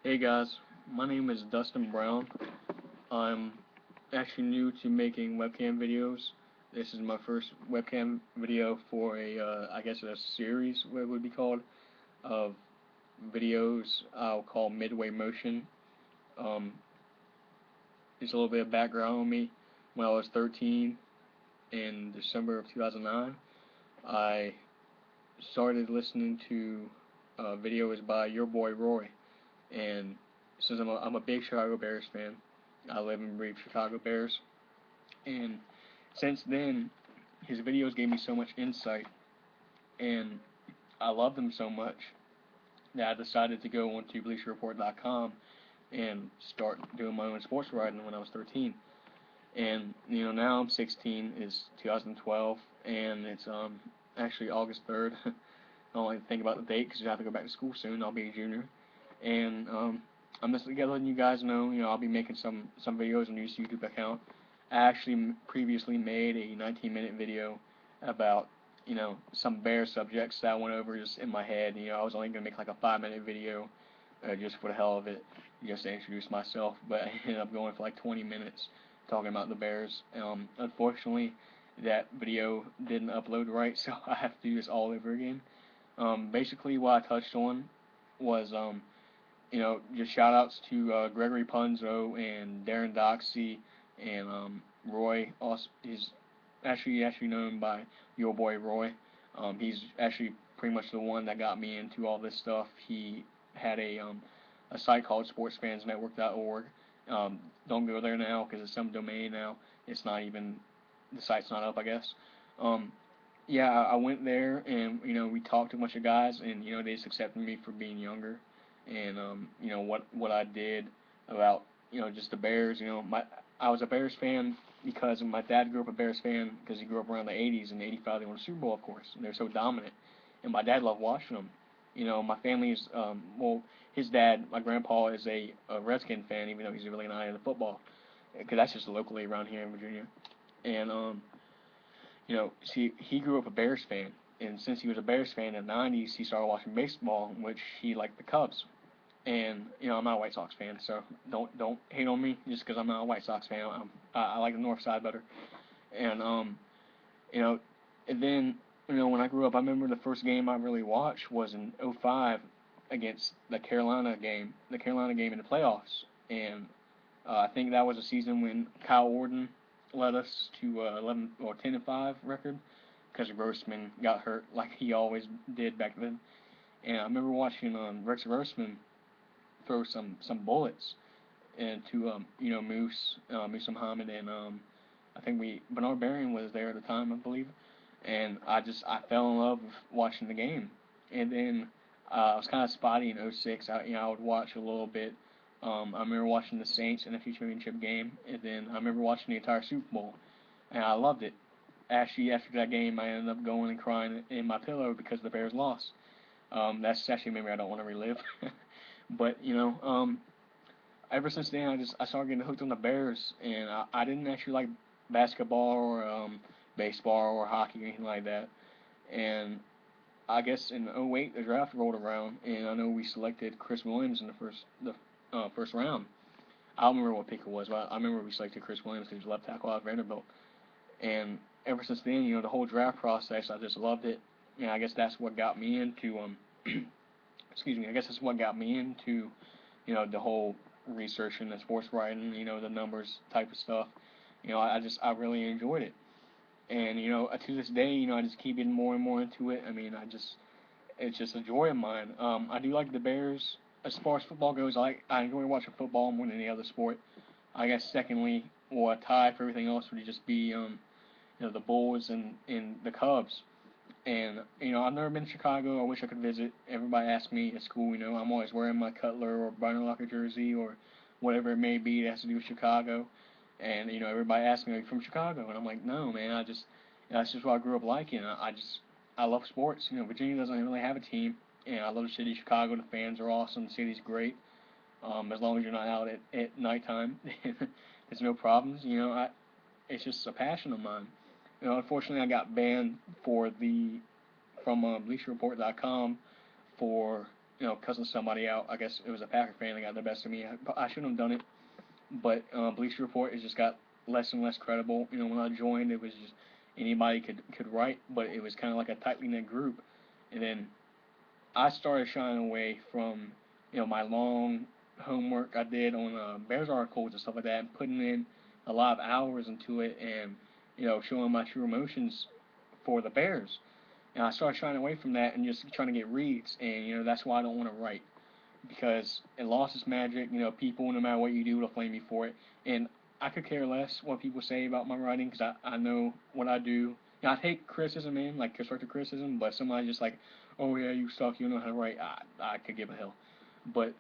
Hey guys, my name is Dustin Brown. I'm actually new to making webcam videos. This is my first webcam video for I guess a series, what it would be called, of videos I'll call Midway Motion. Um, just a little bit of background on me. When I was 13 in December of 2009, I started listening to videos by your boy Roy. And since I'm a big Chicago Bears fan, I live and breathe Chicago Bears. And since then, his videos gave me so much insight, and I love them so much that I decided to go onto BleacherReport.com and start doing my own sports writing when I was 13. And now I'm 16. It's 2012, and it's actually August 3rd. I don't like to think about the date because I have to go back to school soon. I'll be a junior, and I'm just letting you guys know. I'll be making some videos on this YouTube account. I actually previously made a 19-minute video about some bear subjects that I went over just in my head. I was only gonna make like a 5-minute video, just for the hell of it, just to introduce myself. But I ended up going for like 20 minutes talking about the Bears. Unfortunately, that video didn't upload right, so I have to do this all over again. Basically, what I touched on was just shout outs to Gregory Punzo and Darren Doxey and Roy. Also, he's actually known by your boy Roy. He's actually pretty much the one that got me into all this stuff. He had a site called SportsFansNetwork.org. Don't go there now because it's some domain now. It's not even the site's not up, I guess. Um, yeah, I went there and we talked to a bunch of guys and they just accepted me for being younger and what I did about just the Bears. My I was a Bears fan because my dad grew up a Bears fan because he grew up around the 80s and '85 they won a Super Bowl, of course, and they're so dominant. And my dad loved watching them. My family is his dad, my grandpa is a Redskin fan, even though he's really not into football, because that's just locally around here in Virginia. And see, he grew up a Bears fan, and since he was a Bears fan in the '90s, he started watching baseball, in which he liked the Cubs. And I'm not a White Sox fan, so don't hate on me just because I'm not a White Sox fan. I like the North Side better. And you know, and then when I grew up, I remember the first game I really watched was in '05 against the Carolina game in the playoffs, and I think that was a season when Kyle Orton led us to 11 or 10-5 record because Grossman got hurt like he always did back then. And I remember watching Rex Grossman throw some bullets into Moose Muhammad and I think we Bernard Berrian was there at the time, I believe, and I fell in love with watching the game. And then I was kind of spotty in '06. I would watch a little bit. I remember watching the Saints NFC Championship game, and then I remember watching the entire Super Bowl, and I loved it. Actually, after that game, I ended up going and crying in my pillow because the Bears lost. That's actually a memory I don't want to relive. But ever since then, I started getting hooked on the Bears, and I didn't actually like basketball or baseball or hockey or anything like that. And I guess in '08 the draft rolled around, and I know we selected Chris Williams in the first round. I don't remember what pick it was, but I remember we selected Chris Williams because he was left tackle out of Vanderbilt. And ever since then, the whole draft process, I just loved it. And I guess that's what got me into excuse me. I guess that's what got me into the whole researching the sports writing, the numbers type of stuff. I really enjoyed it. And to this day, I just keep getting more and more into it. I mean, it's just a joy of mine. I do like the Bears. As far as football goes, I enjoy watching football more than any other sport. I guess secondly, or a tie for everything else would just be the Bulls and the Cubs. And I've never been to Chicago. I wish I could visit. Everybody asks me at school. I'm always wearing my Cutler or Brian Locker jersey or whatever it may be that has to do with Chicago. And everybody asks me, "Are you from Chicago?" And I'm like, "No, man. That's just what I grew up liking. I love sports. Virginia doesn't really have a team, and I love the city of Chicago. The fans are awesome. The city's great. As long as you're not out at nighttime, there's no problems. It's just a passion of mine. Unfortunately, I got banned for the from BleacherReport.com for cussing somebody out. I guess it was a Packer fan that got the best of me. I shouldn't have done it, but Bleacher Report has just got less and less credible. When I joined, it was just anybody could write, but it was kind of like a tightly knit group. And then I started shying away from my long homework I did on Bears articles and stuff like that, and putting in a lot of hours into it, and showing my true emotions for the Bears. And I started shying away from that and just trying to get reads, and that's why I don't want to write, because it lost its magic. People, no matter what you do, will flame you for it, and I could care less what people say about my writing, because I know what I do. I take criticism in, like constructive criticism, but somebody just like, oh yeah, you suck, you don't know how to write. I could give a hell. But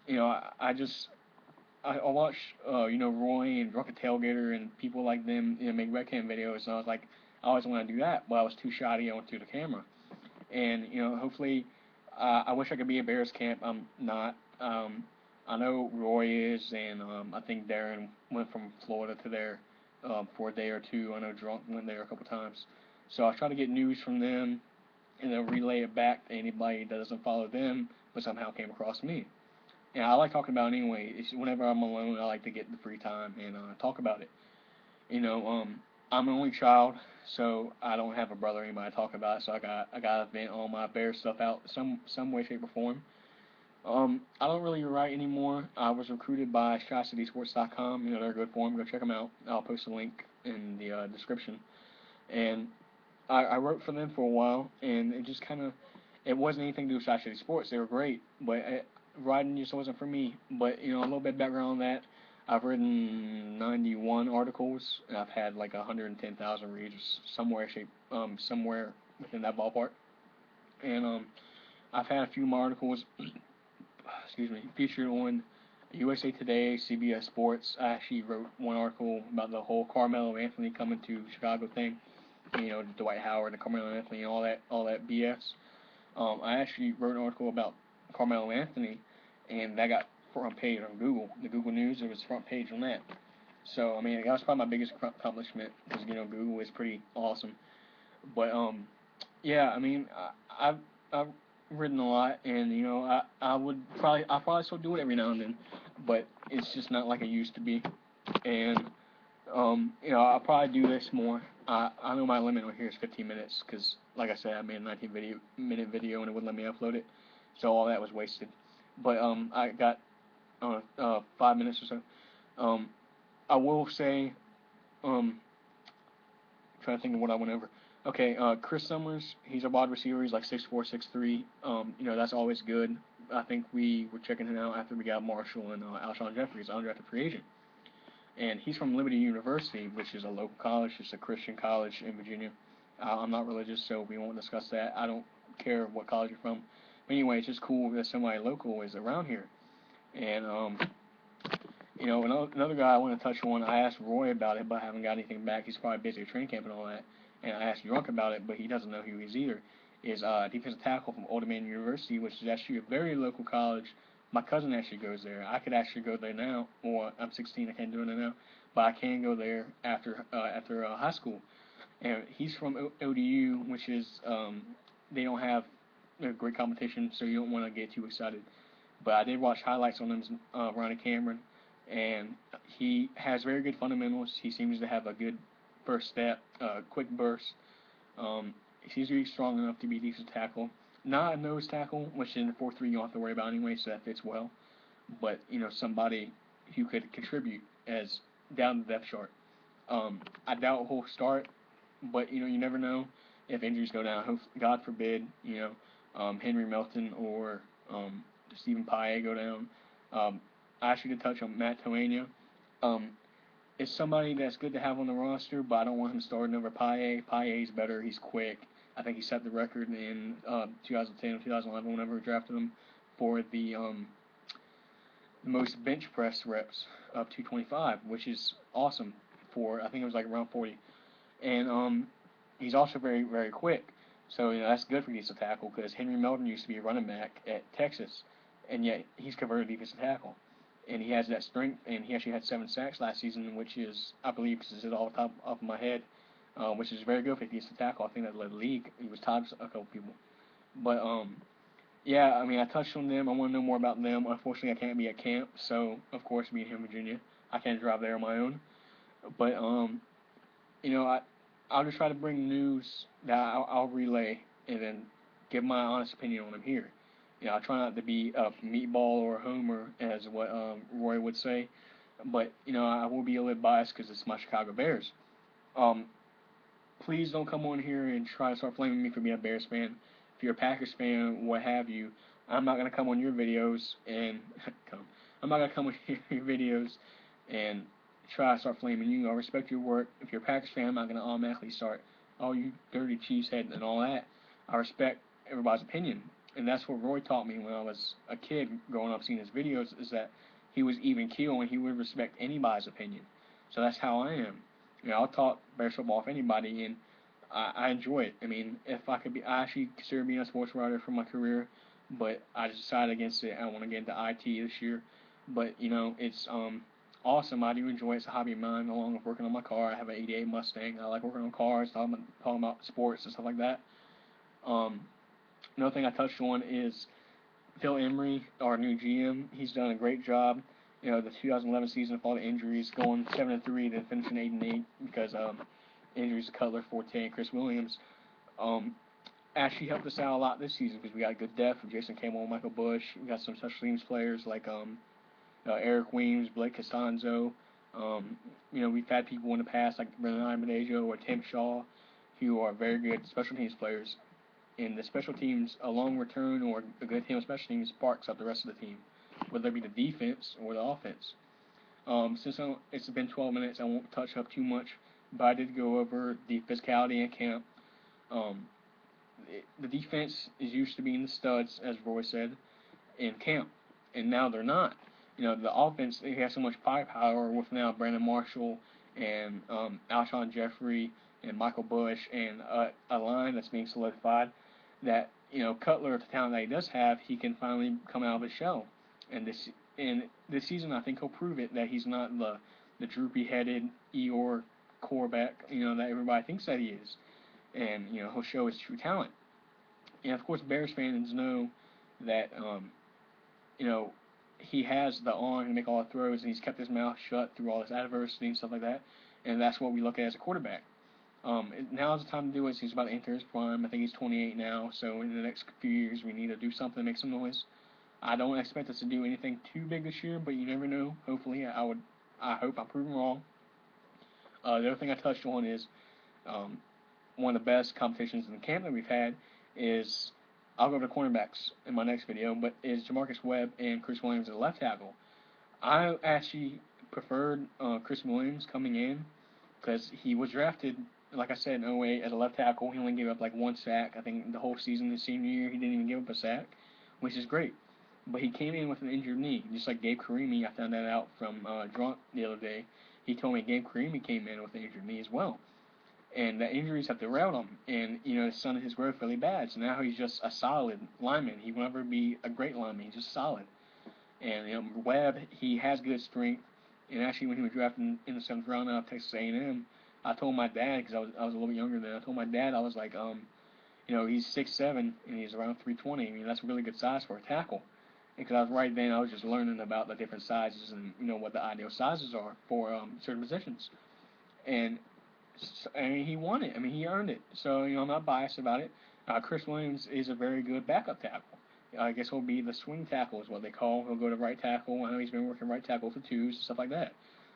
I just I watch Roy and Drunken Tailgater and people like them make webcam videos, and I was like, I always want to do that, but I was too shy to go into the camera. And hopefully, I wish I could be a Bears camp. I'm not. I know Roy is, and I think Darren went from Florida to there for a day or two. I know Drunk went there a couple times. So I try to get news from them and then relay it back to anybody that doesn't follow them, but somehow came across me. And I like talking about it anyway. It's whenever I'm alone, I like to get the free time and talk about it. I'm an only child, so I don't have a brother or anybody to talk about. So I got to vent all my bear stuff out some way, shape, or form. I don't really write anymore. I was recruited by ShyCitySports.com. They're a good forum. Go check them out. I'll post a link in the description. And I wrote for them for a while, and it just kind of it wasn't anything to do with Shy City Sports. They were great, but writing just wasn't for me. But a little bit of background on that. I've written 91 articles, and I've had like 110,000 reads, somewhere within that ballpark. And I've had a few more articles, excuse me, featured on USA Today, CBS Sports. I actually wrote one article about the whole Carmelo Anthony coming to Chicago thing. Dwight Howard and Carmelo Anthony and all that BS. I actually wrote an article about Carmelo Anthony, and that got front page on Google. The Google News, it was front page on that. So that was probably my biggest accomplishment, because Google is pretty awesome. But yeah, I've written a lot, and I probably still do it every now and then, but it's just not like it used to be. And I'll probably do this more. I know my limit on here is 15 minutes, because, like I said, I made a 19-minute video and it wouldn't let me upload it, so all that was wasted. But I got 5 minutes or so. I will say, trying to think of what I went over. Okay, Chris Summers, he's a wide receiver. He's like 6'4", 6'3". That's always good. I think we were checking him out after we got Marshall and Alshon Jeffries, undrafted free agent. And he's from Liberty University, which is a local college. It's a Christian college in Virginia. I'm not religious, so we won't discuss that. I don't care what college you're from. But anyway, it's just cool that somebody local is around here. And another guy I want to touch on, I asked Roy about it, but I haven't got anything back. He's probably busy at training camp and all that. And I asked Drunk about it, but he doesn't know who he is either. Is defensive tackle from Old Dominion University, which is actually a very local college. My cousin actually goes there. I could actually go there now, or I'm 16, I can't do it now, but I can go there after high school. And he's from ODU, which is they don't have great competition, so you don't want to get too excited. But I did watch highlights on him, Ronnie Cameron, and he has very good fundamentals. He seems to have a good first step, quick burst. He seems to be strong enough to be a decent tackle. Not a nose tackle, which in the 4-3 you don't have to worry about anyway, so that fits well. But somebody who could contribute as down the depth chart. I doubt he'll start, but you never know if injuries go down. God forbid, Henry Melton or Stephen Paye go down. I actually did touch on Matt Toania. It's somebody that's good to have on the roster, but I don't want him starting over Paye. Paye's better. He's quick. I think he set the record in 2010 or 2011 whenever we drafted him for the most bench press reps of 225, which is awesome for, I think it was like around 40. And he's also very, very quick. So, that's good for defensive tackle, because Henry Melton used to be a running back at Texas, and yet he's converted defensive tackle. And he has that strength, and he actually had 7 sacks last season, which is, I believe, this is it all top of my head, which is very good for defensive tackle. I think that led the league. He was tied a couple people. But, Yeah, I mean, I touched on them. I want to know more about them. Unfortunately, I can't be at camp, so of course, being here in Virginia, I can't drive there on my own. But you know, I'll just try to bring news that I'll relay and then give my honest opinion on them here. You know, I try not to be a meatball or a homer, as what Roy would say, but you know, I will be a little biased because it's my Chicago Bears. Um, Please don't come on here and try to start blaming me for being a Bears fan. If you're a Packers fan, what have you, I'm not gonna come on your videos and come. I'm not gonna come on your videos and try to start flaming you. I respect your work. If you're a Packers fan, I'm not gonna automatically start, oh, you dirty cheesehead and all that. I respect everybody's opinion, and that's what Roy taught me when I was a kid growing up, seeing his videos, is that he was even keel and he would respect anybody's opinion. So that's how I am. You know, I'll talk Bears football with anybody, and I enjoy it. I mean, if I could be, I actually consider being a sports writer for my career, but I just decided against it. I want to get into IT this year, but you know, it's awesome. I do enjoy it. It's a hobby of mine, along with working on my car. I have an '88 Mustang. I like working on cars, talking about sports and stuff like that. Um, Another thing I touched on is Phil Emery, our new GM. He's done a great job. You know, the 2011 season with all the injuries, going 7-3, then finishing 8-8 because injuries to Cutler, Forte, and Chris Williams. Um, Actually helped us out a lot this season because we got good depth with Jason Campbell, Michael Bush. We got some special teams players like Eric Weems, Blake Costanzo. You know, we've had people in the past like Brendan Ibenajo or Tim Shaw who are very good special teams players. And the special teams, a long return or a good team of special teams sparks up the rest of the team, whether it be the defense or the offense. Since it's been 12 minutes, I won't touch up too much, but I did go over the physicality in camp. Um, the defense is used to being the studs, as Roy said, in camp, and now they're not. You know, the offense, they have so much firepower with now Brandon Marshall and Alshon Jeffrey and Michael Bush and a line that's being solidified that, you know, Cutler, the talent that he does have, he can finally come out of his shell. And this season, I think he'll prove it that he's not the droopy-headed Eeyore quarterback, you know, that everybody thinks that he is. And, you know, he'll show his true talent. And, of course, Bears fans know that you know, he has the arm to make all the throws, and he's kept his mouth shut through all this adversity and stuff like that. And that's what we look at as a quarterback. Now's the time to do it. He's about to enter his prime. I think he's 28 now. So in the next few years, we need to do something to make some noise. I don't expect us to do anything too big this year, but you never know. Hopefully, I hope I'm proven wrong. The other thing I touched on is um, one of the best competitions in the camp that we've had is I'll go over the cornerbacks in my next video, but is Jamarcus Webb and Chris Williams at left tackle. I actually preferred Chris Williams coming in because he was drafted, like I said, in '08 as a left tackle. He only gave up like one sack. I think the whole season, his senior year, he didn't even give up a sack, which is great. But he came in with an injured knee, just like Gabe Karimi. I found that out from Drunk the other day. He told me Gabe Karimi came in with an injured knee as well, and the injuries have derailed him, and you know, stunted his growth really bad. So now he's just a solid lineman. He will never be a great lineman. He's just solid. And you know, Webb, he has good strength. And actually, when he was drafted in the seventh round out of Texas A&M, I told my dad because I was a little bit younger then. I told my dad I was like, you know, he's 6'7" and he's around 320. I mean, that's a really good size for a tackle. Because I was right then, I was just learning about the different sizes and you know what the ideal sizes are for certain positions. And I mean, he won it. I mean, he earned it. So, you know, I'm not biased about it. Chris Williams is a very good backup tackle. I guess he'll be the swing tackle is what they call. He'll go to right tackle. I know he's been working right tackle for twos and stuff like that.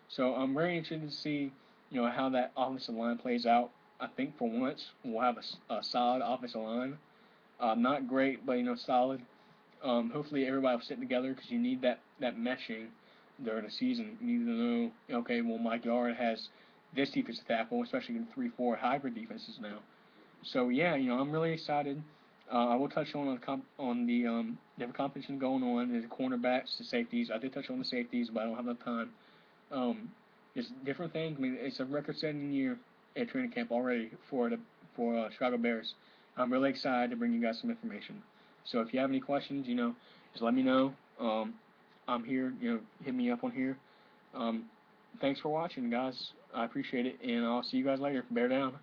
So I'm very interested to see, you know, how that offensive line plays out. I think for once we'll have a solid offensive line. Not great, but you know, solid. Hopefully everybody will sit together because you need that meshing during the season. You need to know, okay, well Mike Yard has this defensive tackle, especially in 3-4 hybrid defenses now. So yeah, you know I'm really excited. I will touch on the different competition going on, the cornerbacks, the safeties. I did touch on the safeties, but I don't have enough time. Um, it's different things. I mean, it's a record-setting year at training camp already for Chicago Bears. I'm really excited to bring you guys some information. So if you have any questions, you know, just let me know. I'm here. You know, hit me up on here. Um, Thanks for watching, guys. I appreciate it, and I'll see you guys later. Bear down.